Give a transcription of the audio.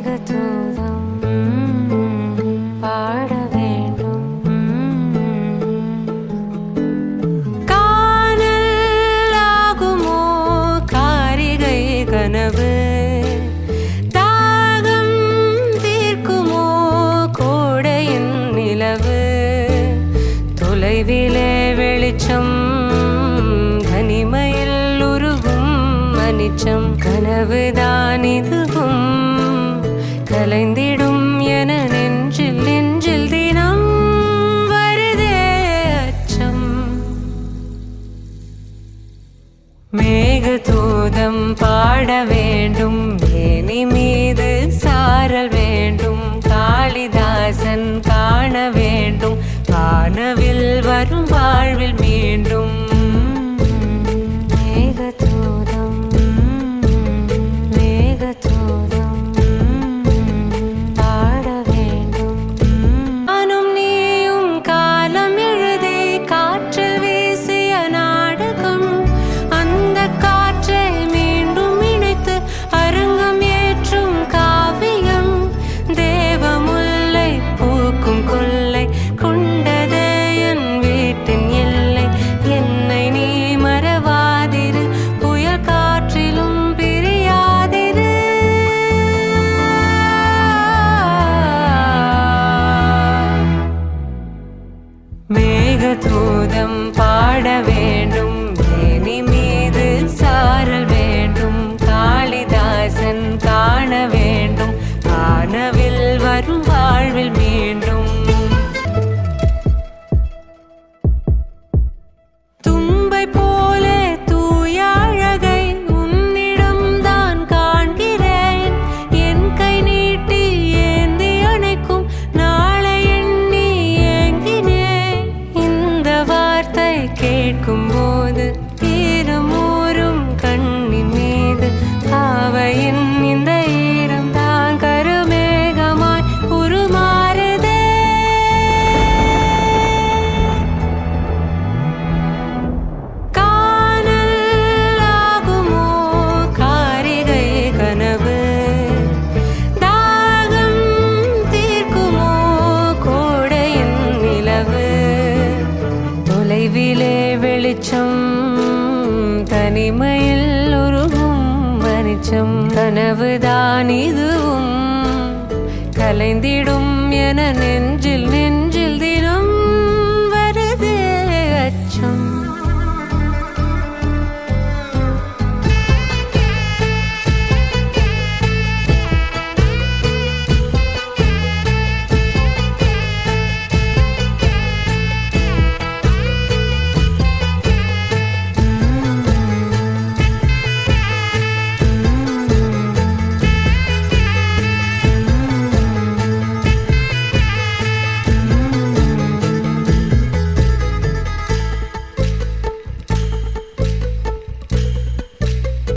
மேகதூதம் பாட வேண்டும். காணல் ஆகுமோ காரிகை கனவு, தாகம் தீர்க்குமோ கோடையின் நிலவு, தொலைவிலே வெளிச்சம் தனிமையில் உருகும் அனிச்சம், கனவுதான் இதுவும் கலைந்திடும் என நெஞ்சில் நெஞ்சில் தினம் வருதே அச்சம். மேகதூதம் பாட வேண்டும், மேனி மீது சாரல் வேண்டும், காளிதாசன் காண வேண்டும், வானவில் வரும் வாழ்வில் மீண்டும். மேகதூதம் மேகதூதம் பாட வேண்டும். நானும் நீயும் காலம் எழுதி காற்றில் வீசிய நாடகம், அந்த காற்றை மீண்டும் இணைத்து அரங்கம் ஏற்றும் காவியம், தேவமுல்லை பூக்கும் கொல்லை கொண்டதே என் வீட்டின் எல்லை, என்னை நீ மறவாதிரு, புயல் காற்றிலும் பிரியாதிரு. மேகதூதம் பாட வேண்டும், மேனி மீது சாரல் வேண்டும், காளிதாசன் காண வேண்டும், வானவில் வரும் வாழ்வில் மீண்டும். தும்பை போலே தூய அழகை உன்னிடம் தான் காண்கிறேன், என் கை நீட்டி ஏந்தி அணைக்கும் நாளை எண்ணி ஏங்கினேன். இந்த வார்த்தை கேட்கும் போது ஈரமூறும் கண்ணின் மீது பாவையின் இந்த ஈரம் தான் கருமேகமாய் உருமாறுதே. காணல் ஆகுமோ காரிகை கனவு, தாகம் தீர்க்குமோ கோடையின் நிலவு, தொலைவிலே வெளிச்சம் தனிமையில் உருகும் மனிச்சம், கனவுதான் இதுவும் கலைந்திடும் என நெஞ்சில் நெஞ்சில் தினம் வருதே அச்சம்.